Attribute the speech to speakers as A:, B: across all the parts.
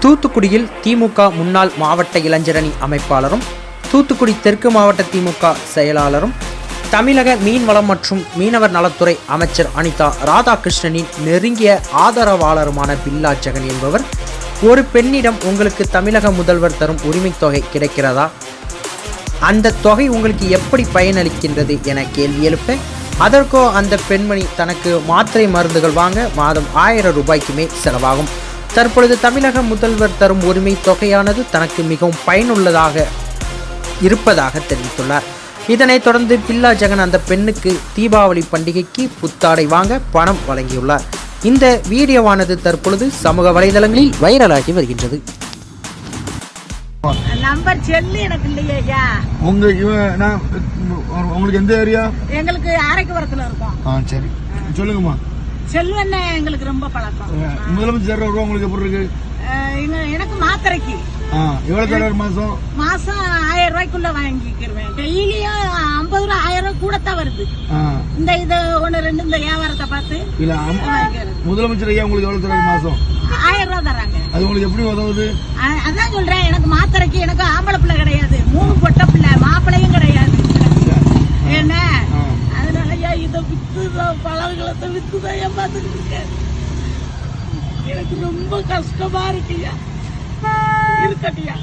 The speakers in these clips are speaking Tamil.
A: தூத்துக்குடியில் திமுக முன்னாள் மாவட்ட இளைஞரணி அமைப்பாளரும் தூத்துக்குடி தெற்கு மாவட்ட திமுக செயலாளரும் தமிழக மீன்வளம் மற்றும் மீனவர் நலத்துறை அமைச்சர் அனிதா ராதாகிருஷ்ணனின் நெருங்கிய ஆதரவாளருமான பில்லா ஜெகன் என்பவர் ஒரு பெண்ணிடம் உங்களுக்கு தமிழக முதல்வர் தரும் உரிமை தொகை கிடைக்கிறதா, அந்த தொகை உங்களுக்கு எப்படி பயனளிக்கின்றது என கேள்வி எழுப்ப, அதற்கோ அந்த பெண்மணி தனக்கு மாத்திரை மருந்துகள் வாங்க மாதம் 1000 ரூபாய்க்கு மேல் செலவாகும். தற்பொழுது தமிழக முதல்வர் தரும் உரிமை தொகையானது தனக்கு மிகவும் பயனுள்ளதாக இருப்பதாக தெரிவித்துள்ளார். இதனைத் தொடர்ந்து பில்லா ஜெகன் அந்த பெண்ணுக்கு தீபாவளி பண்டிகைக்கு புத்தாடை வாங்க பணம் வழங்கியுள்ளார். இந்த வீடியோவானது தற்பொழுது சமூக வலைதளங்களில் வைரலாகி வருகின்றது.
B: நம்பர் செல்லு எனக்கு இல்லையா?
C: உங்களுக்கு எந்த ஏரியா?
B: எங்களுக்கு ஆரைக்குவரத்துல இருக்கோம்.
C: சரி, சொல்லுங்கம்மா.
B: செல்லு என்ன எங்களுக்கு ரொம்ப பழக்கம்.
C: முதலமைச்சர் உங்களுக்கு எப்படி இருக்கு?
B: எனக்கு மாத்திரைக்கு
C: எவ்வளவு தராரு?
B: மாசம் 1000 ரூபாய்க்குள்ள வாங்கிக்கிறேன். டெய்லியும் 50 ரூபாய் 1000 ரூபாய் கூடத்தான் வருது. இந்த இது 1-2 இந்த வியாபாரத்தை பார்த்து
C: இல்ல முதலமைச்சர் ஐயா உங்களுக்கு எவ்வளவு தராரு மாசம்?
B: 1000 ரூபாய் தராங்க.
C: அது உங்களுக்கு எப்படி உதவுது?
B: அதான் சொல்றேன், எனக்கு மாத்திரைக்கு எனக்கு ஆம்பளை பிள்ளை கிடையாது, 3 பொட்ட பிள்ளை, மாப்பிள்ளையும் கிடையாது. என்ன அதனாலயா இதை வித்துதான் பழங்களை வித்துதான் ஏமாத்துக்கிட்டு இருக்கேன். எனக்கு ரொம்ப கஷ்டமா இருக்குயா. இருக்கட்டியா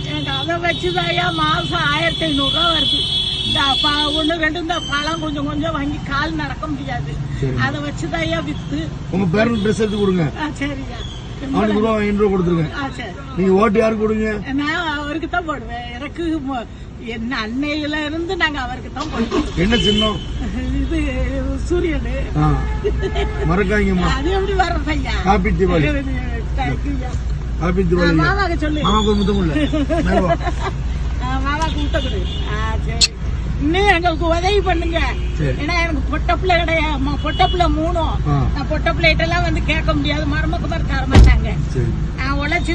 B: எனக்கு அதை வச்சுதாயா மாசம் 1500 ரூபாய் வருது. இந்த 1-2 இந்த பழம் கொஞ்சம் கொஞ்சம் வாங்கி கால் நடக்க முடியாது. அதை வச்சுதாயா வித்து
C: உங்க பேருக்கு ட்ரெஸ் எடுத்து கொடுங்க.
B: சரியா,
C: அவனுக்கு ரூபா 500 கொடுத்துருங்க. நீங்க ஓட்டு யாருக்கு கொடுங்க?
B: நான் அவருக்கு தான் போடுவேன். எனக்கு என்ன அன்னையில இருந்து நாங்க அவருக்கு தான் போடுவோம்.
C: என்ன சின்னம்?
B: இது சூரியனு.
C: மறக்காதீங்கம்மா. அது எப்படி வர்றது ஐயா? ஹாப்பி தீபாவளி. ஹாப்பி தீபாவளி.
B: மாமாக்கு சொல்லு.
C: மாமாக்கு முத்தம் இல்ல.
B: மாமாக்கு முத்தம் கொடு. சரி, இன்னும் எங்களுக்கு உதவி பண்ணுங்க. ஏன்னா எனக்கு பொட்ட பிள்ளை கிடையாது, பொட்ட பிள்ளை 3. பொட்ட பிள்ளைகிட்ட எல்லாம் வந்து கேட்க முடியாது, மருமக்கு மாதிரி தர மாட்டாங்க. உழைச்சி